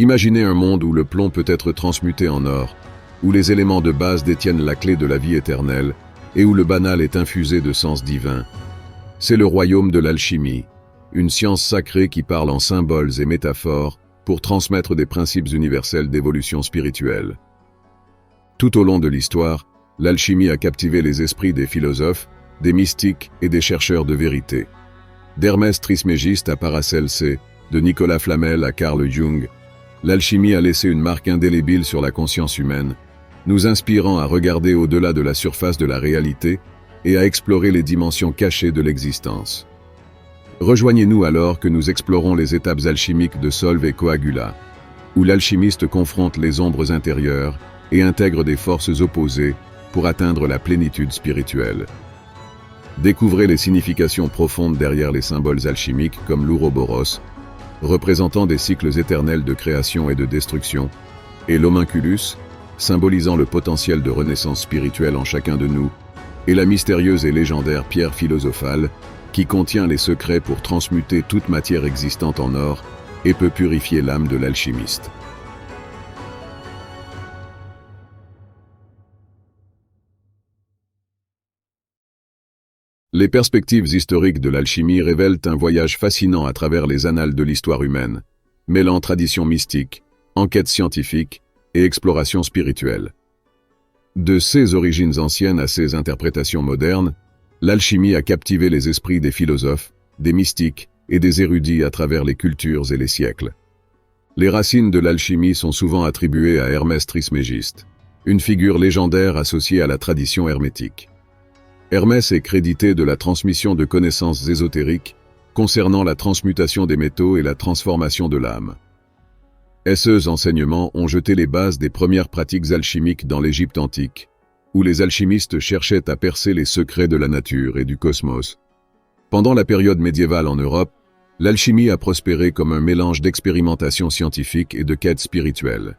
Imaginez un monde où le plomb peut être transmuté en or, où les éléments de base détiennent la clé de la vie éternelle et où le banal est infusé de sens divin. C'est le royaume de l'alchimie, une science sacrée qui parle en symboles et métaphores pour transmettre des principes universels d'évolution spirituelle. Tout au long de l'histoire, l'alchimie a captivé les esprits des philosophes, des mystiques et des chercheurs de vérité. D'Hermès Trismégiste à Paracelse, de Nicolas Flamel à Carl Jung, l'alchimie a laissé une marque indélébile sur la conscience humaine, nous inspirant à regarder au-delà de la surface de la réalité et à explorer les dimensions cachées de l'existence. Rejoignez-nous alors que nous explorons les étapes alchimiques de Solve et Coagula, où l'alchimiste confronte les ombres intérieures et intègre des forces opposées pour atteindre la plénitude spirituelle. Découvrez les significations profondes derrière les symboles alchimiques comme l'Ouroboros, représentant des cycles éternels de création et de destruction, et l'Homunculus, symbolisant le potentiel de renaissance spirituelle en chacun de nous, et la mystérieuse et légendaire pierre philosophale, qui contient les secrets pour transmuter toute matière existante en or et peut purifier l'âme de l'alchimiste. Les perspectives historiques de l'alchimie révèlent un voyage fascinant à travers les annales de l'histoire humaine, mêlant tradition mystique, enquête scientifique et exploration spirituelle. De ses origines anciennes à ses interprétations modernes, l'alchimie a captivé les esprits des philosophes, des mystiques et des érudits à travers les cultures et les siècles. Les racines de l'alchimie sont souvent attribuées à Hermès Trismégiste, une figure légendaire associée à la tradition hermétique. Hermès est crédité de la transmission de connaissances ésotériques concernant la transmutation des métaux et la transformation de l'âme. Ces enseignements ont jeté les bases des premières pratiques alchimiques dans l'Égypte antique, où les alchimistes cherchaient à percer les secrets de la nature et du cosmos. Pendant la période médiévale en Europe, l'alchimie a prospéré comme un mélange d'expérimentation scientifique et de quête spirituelle.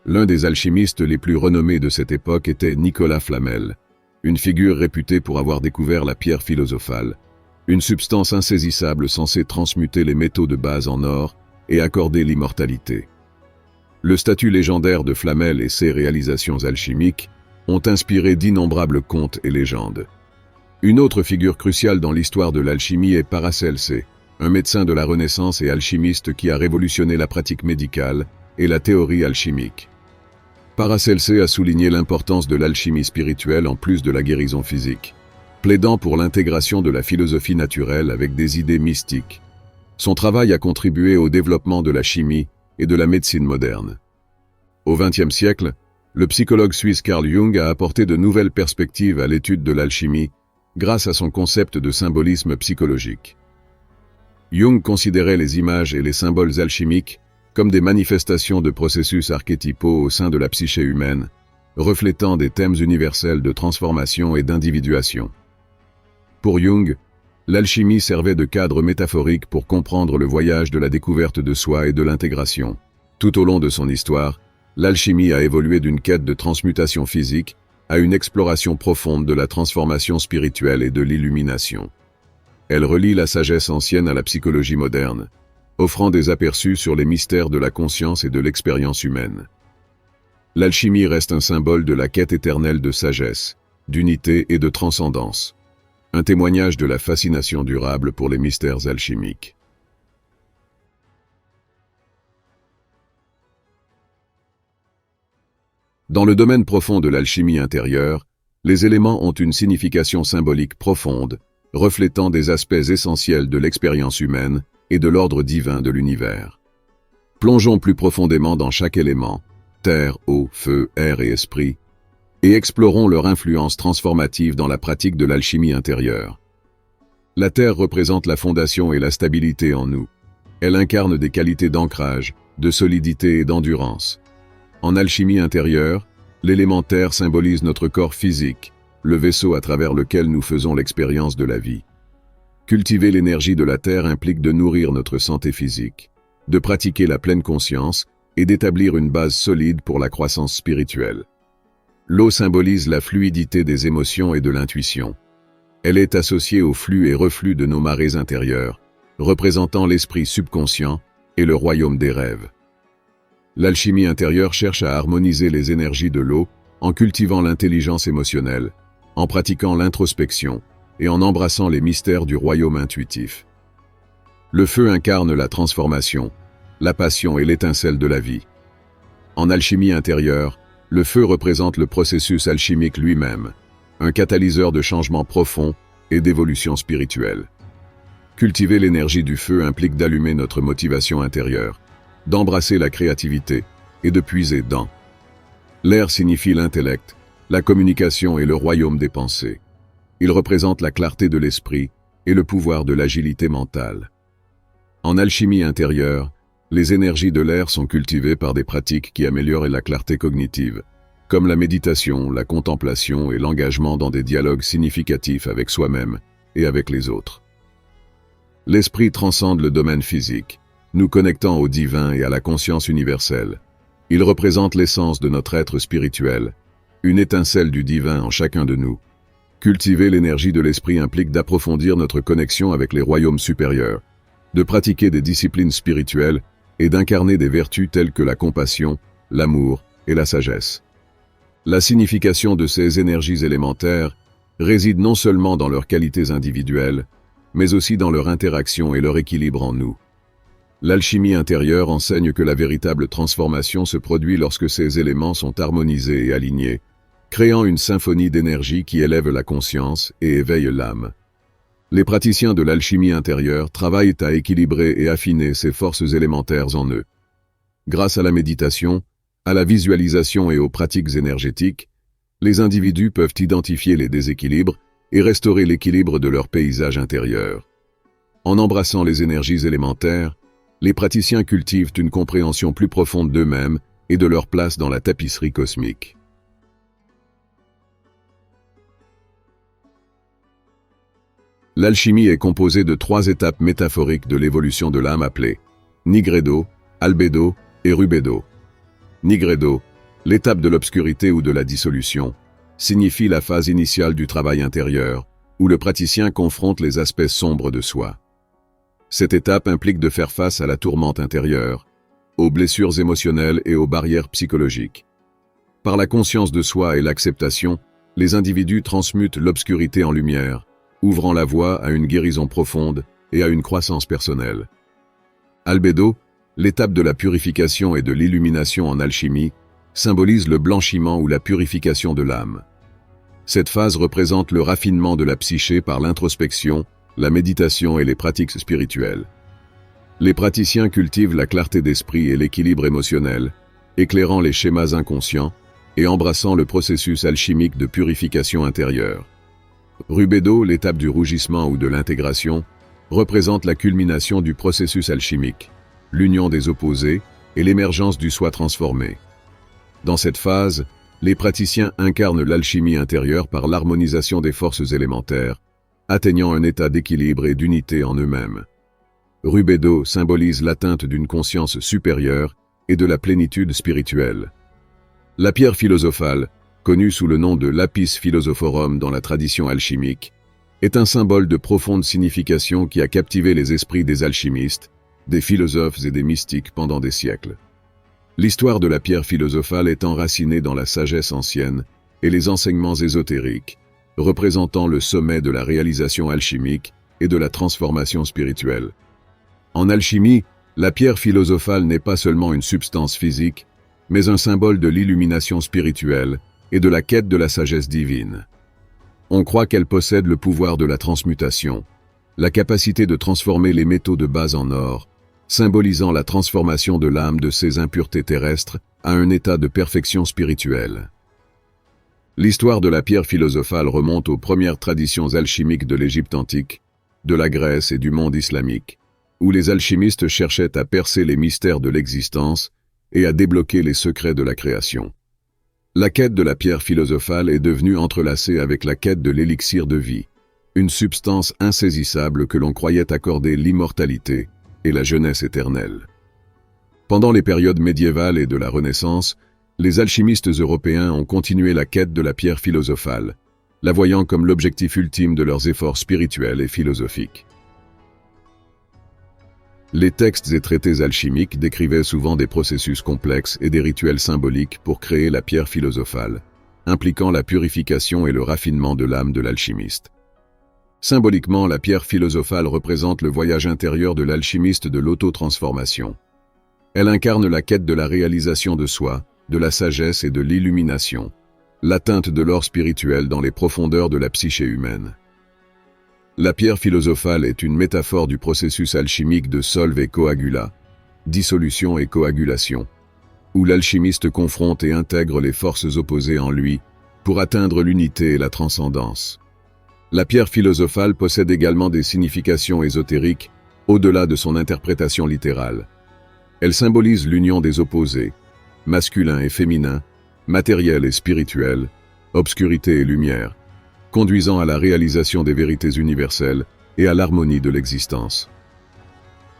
L'un des alchimistes les plus renommés de cette époque était Nicolas Flamel, une figure réputée pour avoir découvert la pierre philosophale, une substance insaisissable censée transmuter les métaux de base en or et accorder l'immortalité. Le statut légendaire de Flamel et ses réalisations alchimiques ont inspiré d'innombrables contes et légendes. Une autre figure cruciale dans l'histoire de l'alchimie est Paracelse, un médecin de la Renaissance et alchimiste qui a révolutionné la pratique médicale et la théorie alchimique. Paracelse a souligné l'importance de l'alchimie spirituelle en plus de la guérison physique, plaidant pour l'intégration de la philosophie naturelle avec des idées mystiques. Son travail a contribué au développement de la chimie et de la médecine moderne. Au XXe siècle, le psychologue suisse Carl Jung a apporté de nouvelles perspectives à l'étude de l'alchimie grâce à son concept de symbolisme psychologique. Jung considérait les images et les symboles alchimiques comme des manifestations de processus archétypaux au sein de la psyché humaine, reflétant des thèmes universels de transformation et d'individuation. Pour Jung, l'alchimie servait de cadre métaphorique pour comprendre le voyage de la découverte de soi et de l'intégration. Tout au long de son histoire, l'alchimie a évolué d'une quête de transmutation physique à une exploration profonde de la transformation spirituelle et de l'illumination. Elle relie la sagesse ancienne à la psychologie moderne, offrant des aperçus sur les mystères de la conscience et de l'expérience humaine. L'alchimie reste un symbole de la quête éternelle de sagesse, d'unité et de transcendance, un témoignage de la fascination durable pour les mystères alchimiques. Dans le domaine profond de l'alchimie intérieure, les éléments ont une signification symbolique profonde, reflétant des aspects essentiels de l'expérience humaine et de l'ordre divin de l'univers. Plongeons plus profondément dans chaque élément, terre, eau, feu, air et esprit, et explorons leur influence transformative dans la pratique de l'alchimie intérieure. La terre représente la fondation et la stabilité en nous. Elle incarne des qualités d'ancrage, de solidité et d'endurance. En alchimie intérieure, l'élément terre symbolise notre corps physique, le vaisseau à travers lequel nous faisons l'expérience de la vie. Cultiver l'énergie de la terre implique de nourrir notre santé physique, de pratiquer la pleine conscience et d'établir une base solide pour la croissance spirituelle. L'eau symbolise la fluidité des émotions et de l'intuition. Elle est associée au flux et reflux de nos marées intérieures, représentant l'esprit subconscient et le royaume des rêves. L'alchimie intérieure cherche à harmoniser les énergies de l'eau en cultivant l'intelligence émotionnelle, en pratiquant l'introspection et en embrassant les mystères du royaume intuitif. Le feu incarne la transformation, la passion et l'étincelle de la vie. En alchimie intérieure, le feu représente le processus alchimique lui-même, un catalyseur de changement profond et d'évolution spirituelle. Cultiver l'énergie du feu implique d'allumer notre motivation intérieure, d'embrasser la créativité et de puiser dans. L'air signifie l'intellect, la communication et le royaume des pensées. Il représente la clarté de l'esprit et le pouvoir de l'agilité mentale. En alchimie intérieure, les énergies de l'air sont cultivées par des pratiques qui améliorent la clarté cognitive, comme la méditation, la contemplation et l'engagement dans des dialogues significatifs avec soi-même et avec les autres. L'esprit transcende le domaine physique, nous connectant au divin et à la conscience universelle. Il représente l'essence de notre être spirituel, une étincelle du divin en chacun de nous. Cultiver l'énergie de l'esprit implique d'approfondir notre connexion avec les royaumes supérieurs, de pratiquer des disciplines spirituelles et d'incarner des vertus telles que la compassion, l'amour et la sagesse. La signification de ces énergies élémentaires réside non seulement dans leurs qualités individuelles, mais aussi dans leur interaction et leur équilibre en nous. L'alchimie intérieure enseigne que la véritable transformation se produit lorsque ces éléments sont harmonisés et alignés, créant une symphonie d'énergie qui élève la conscience et éveille l'âme. Les praticiens de l'alchimie intérieure travaillent à équilibrer et affiner ces forces élémentaires en eux. Grâce à la méditation, à la visualisation et aux pratiques énergétiques, les individus peuvent identifier les déséquilibres et restaurer l'équilibre de leur paysage intérieur. En embrassant les énergies élémentaires, les praticiens cultivent une compréhension plus profonde d'eux-mêmes et de leur place dans la tapisserie cosmique. L'alchimie est composée de 3 étapes métaphoriques de l'évolution de l'âme appelées nigredo, albedo et rubedo. Nigredo, l'étape de l'obscurité ou de la dissolution, signifie la phase initiale du travail intérieur, où le praticien confronte les aspects sombres de soi. Cette étape implique de faire face à la tourmente intérieure, aux blessures émotionnelles et aux barrières psychologiques. Par la conscience de soi et l'acceptation, les individus transmutent l'obscurité en lumière, ouvrant la voie à une guérison profonde et à une croissance personnelle. Albedo, l'étape de la purification et de l'illumination en alchimie, symbolise le blanchiment ou la purification de l'âme. Cette phase représente le raffinement de la psyché par l'introspection, la méditation et les pratiques spirituelles. Les praticiens cultivent la clarté d'esprit et l'équilibre émotionnel, éclairant les schémas inconscients et embrassant le processus alchimique de purification intérieure. Rubedo, l'étape du rougissement ou de l'intégration, représente la culmination du processus alchimique, l'union des opposés et l'émergence du soi transformé. Dans cette phase, les praticiens incarnent l'alchimie intérieure par l'harmonisation des forces élémentaires, atteignant un état d'équilibre et d'unité en eux-mêmes. Rubedo symbolise l'atteinte d'une conscience supérieure et de la plénitude spirituelle. La pierre philosophale, connue sous le nom de lapis philosophorum dans la tradition alchimique, est un symbole de profonde signification qui a captivé les esprits des alchimistes, des philosophes et des mystiques pendant des siècles. L'histoire de la pierre philosophale est enracinée dans la sagesse ancienne et les enseignements ésotériques, représentant le sommet de la réalisation alchimique et de la transformation spirituelle. En alchimie, la pierre philosophale n'est pas seulement une substance physique, mais un symbole de l'illumination spirituelle et de la quête de la sagesse divine. On croit qu'elle possède le pouvoir de la transmutation, la capacité de transformer les métaux de base en or, symbolisant la transformation de l'âme de ses impuretés terrestres à un état de perfection spirituelle. L'histoire de la pierre philosophale remonte aux premières traditions alchimiques de l'Égypte antique, de la Grèce et du monde islamique, où les alchimistes cherchaient à percer les mystères de l'existence et à débloquer les secrets de la création. La quête de la pierre philosophale est devenue entrelacée avec la quête de l'élixir de vie, une substance insaisissable que l'on croyait accorder l'immortalité et la jeunesse éternelle. Pendant les périodes médiévales et de la Renaissance, les alchimistes européens ont continué la quête de la pierre philosophale, la voyant comme l'objectif ultime de leurs efforts spirituels et philosophiques. Les textes et traités alchimiques décrivaient souvent des processus complexes et des rituels symboliques pour créer la pierre philosophale, impliquant la purification et le raffinement de l'âme de l'alchimiste. Symboliquement, la pierre philosophale représente le voyage intérieur de l'alchimiste de l'auto-transformation. Elle incarne la quête de la réalisation de soi, de la sagesse et de l'illumination, l'atteinte de l'or spirituel dans les profondeurs de la psyché humaine. La pierre philosophale est une métaphore du processus alchimique de solve et coagula, dissolution et coagulation, où l'alchimiste confronte et intègre les forces opposées en lui pour atteindre l'unité et la transcendance. La pierre philosophale possède également des significations ésotériques au-delà de son interprétation littérale. Elle symbolise l'union des opposés, masculin et féminin, matériel et spirituel, obscurité et lumière, conduisant à la réalisation des vérités universelles et à l'harmonie de l'existence.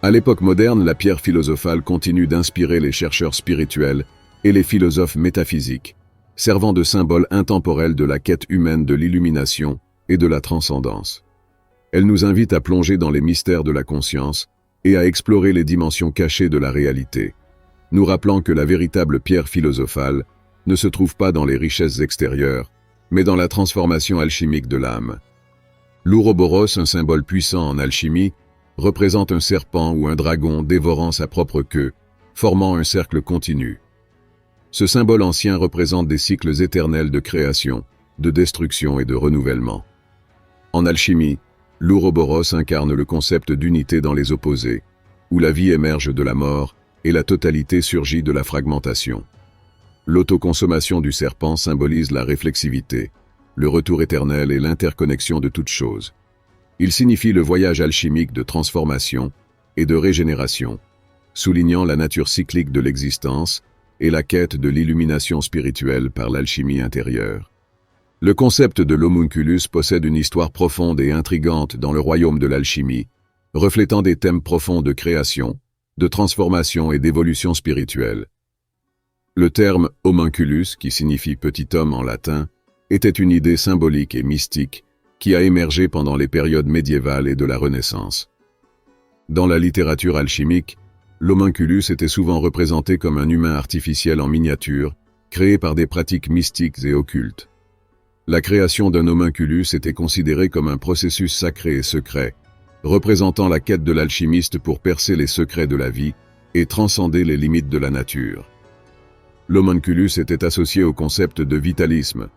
À l'époque moderne, la pierre philosophale continue d'inspirer les chercheurs spirituels et les philosophes métaphysiques, servant de symbole intemporel de la quête humaine de l'illumination et de la transcendance. Elle nous invite à plonger dans les mystères de la conscience et à explorer les dimensions cachées de la réalité, nous rappelant que la véritable pierre philosophale ne se trouve pas dans les richesses extérieures, mais dans la transformation alchimique de l'âme. L'ouroboros, un symbole puissant en alchimie, représente un serpent ou un dragon dévorant sa propre queue, formant un cercle continu. Ce symbole ancien représente des cycles éternels de création, de destruction et de renouvellement. En alchimie, l'ouroboros incarne le concept d'unité dans les opposés, où la vie émerge de la mort et la totalité surgit de la fragmentation. L'autoconsommation du serpent symbolise la réflexivité, le retour éternel et l'interconnexion de toutes choses. Il signifie le voyage alchimique de transformation et de régénération, soulignant la nature cyclique de l'existence et la quête de l'illumination spirituelle par l'alchimie intérieure. Le concept de l'homunculus possède une histoire profonde et intrigante dans le royaume de l'alchimie, reflétant des thèmes profonds de création, de transformation et d'évolution spirituelle. Le terme « homunculus », qui signifie « petit homme » en latin, était une idée symbolique et mystique qui a émergé pendant les périodes médiévales et de la Renaissance. Dans la littérature alchimique, l'homunculus était souvent représenté comme un humain artificiel en miniature, créé par des pratiques mystiques et occultes. La création d'un homunculus était considérée comme un processus sacré et secret, représentant la quête de l'alchimiste pour percer les secrets de la vie et transcender les limites de la nature. L'homunculus était associé au concept de vitalisme,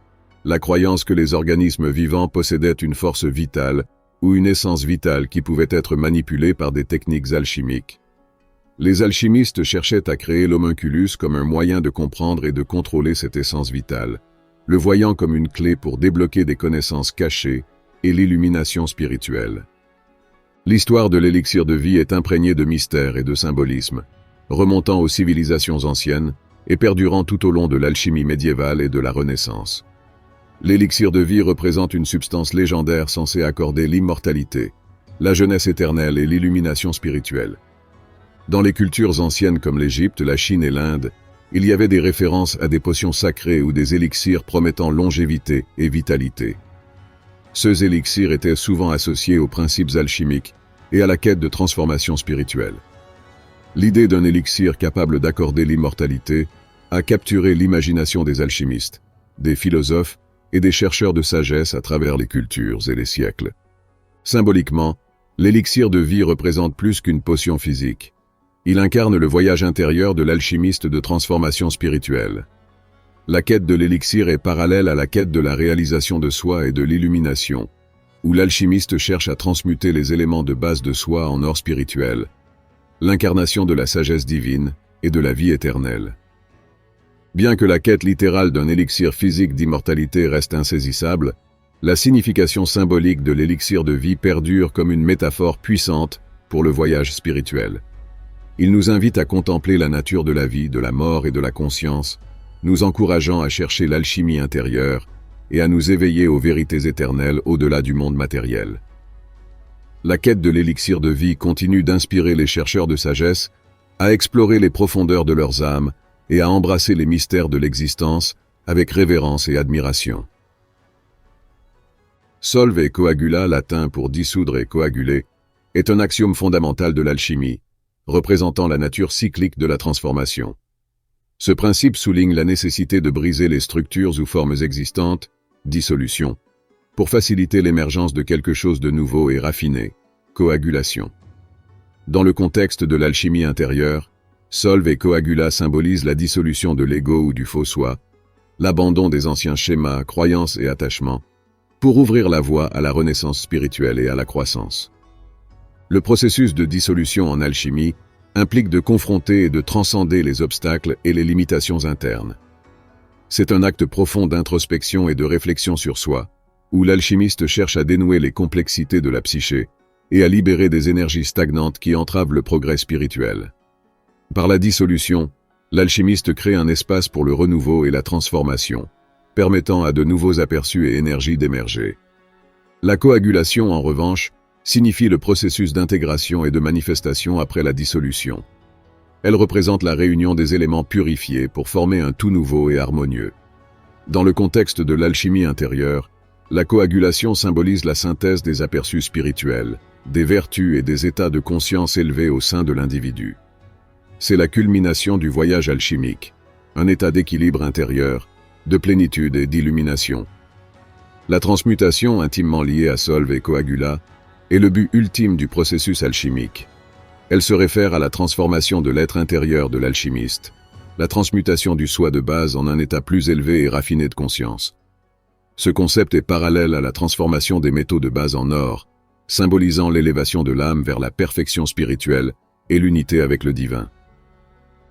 la croyance que les organismes vivants possédaient une force vitale ou une essence vitale qui pouvait être manipulée par des techniques alchimiques. Les alchimistes cherchaient à créer l'homunculus comme un moyen de comprendre et de contrôler cette essence vitale, le voyant comme une clé pour débloquer des connaissances cachées et l'illumination spirituelle. L'histoire de l'élixir de vie est imprégnée de mystères et de symbolisme, remontant aux civilisations anciennes et perdurant tout au long de l'alchimie médiévale et de la Renaissance. L'élixir de vie représente une substance légendaire censée accorder l'immortalité, la jeunesse éternelle et l'illumination spirituelle. Dans les cultures anciennes comme l'Égypte, la Chine et l'Inde, il y avait des références à des potions sacrées ou des élixirs promettant longévité et vitalité. Ces élixirs étaient souvent associés aux principes alchimiques et à la quête de transformation spirituelle. L'idée d'un élixir capable d'accorder l'immortalité a capturé l'imagination des alchimistes, des philosophes et des chercheurs de sagesse à travers les cultures et les siècles. Symboliquement, l'élixir de vie représente plus qu'une potion physique. Il incarne le voyage intérieur de l'alchimiste de transformation spirituelle. La quête de l'élixir est parallèle à la quête de la réalisation de soi et de l'illumination, où l'alchimiste cherche à transmuter les éléments de base de soi en or spirituel, l'incarnation de la sagesse divine et de la vie éternelle. Bien que la quête littérale d'un élixir physique d'immortalité reste insaisissable, la signification symbolique de l'élixir de vie perdure comme une métaphore puissante pour le voyage spirituel. Il nous invite à contempler la nature de la vie, de la mort et de la conscience, nous encourageant à chercher l'alchimie intérieure et à nous éveiller aux vérités éternelles au-delà du monde matériel. La quête de l'élixir de vie continue d'inspirer les chercheurs de sagesse à explorer les profondeurs de leurs âmes et à embrasser les mystères de l'existence avec révérence et admiration. Solve et coagula, latin pour dissoudre et coaguler, est un axiome fondamental de l'alchimie, représentant la nature cyclique de la transformation. Ce principe souligne la nécessité de briser les structures ou formes existantes, dissolution, pour faciliter l'émergence de quelque chose de nouveau et raffiné, coagulation. Dans le contexte de l'alchimie intérieure, solve et coagula symbolisent la dissolution de l'ego ou du faux soi, l'abandon des anciens schémas, croyances et attachements, pour ouvrir la voie à la renaissance spirituelle et à la croissance. Le processus de dissolution en alchimie implique de confronter et de transcender les obstacles et les limitations internes. C'est un acte profond d'introspection et de réflexion sur soi, où l'alchimiste cherche à dénouer les complexités de la psyché et à libérer des énergies stagnantes qui entravent le progrès spirituel. Par la dissolution, l'alchimiste crée un espace pour le renouveau et la transformation, permettant à de nouveaux aperçus et énergies d'émerger. La coagulation, en revanche, signifie le processus d'intégration et de manifestation après la dissolution. Elle représente la réunion des éléments purifiés pour former un tout nouveau et harmonieux. Dans le contexte de l'alchimie intérieure, la coagulation symbolise la synthèse des aperçus spirituels, des vertus et des états de conscience élevés au sein de l'individu. C'est la culmination du voyage alchimique, un état d'équilibre intérieur, de plénitude et d'illumination. La transmutation, intimement liée à solve et coagula, est le but ultime du processus alchimique. Elle se réfère à la transformation de l'être intérieur de l'alchimiste, la transmutation du soi de base en un état plus élevé et raffiné de conscience. Ce concept est parallèle à la transformation des métaux de base en or, symbolisant l'élévation de l'âme vers la perfection spirituelle et l'unité avec le divin.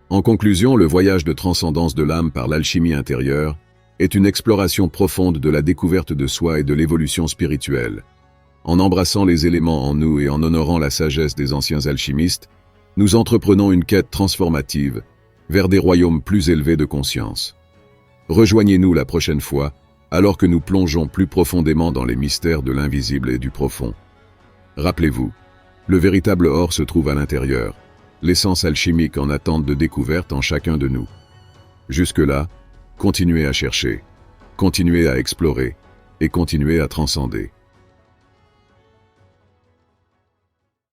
En conclusion, le voyage de transcendance de l'âme par l'alchimie intérieure est une exploration profonde de la découverte de soi et de l'évolution spirituelle. En embrassant les éléments en nous et en honorant la sagesse des anciens alchimistes, nous entreprenons une quête transformative vers des royaumes plus élevés de conscience. Rejoignez-nous la prochaine fois, alors que nous plongeons plus profondément dans les mystères de l'invisible et du profond. Rappelez-vous, le véritable or se trouve à l'intérieur, l'essence alchimique en attente de découverte en chacun de nous. Jusque-là, continuez à chercher, continuez à explorer et continuez à transcender.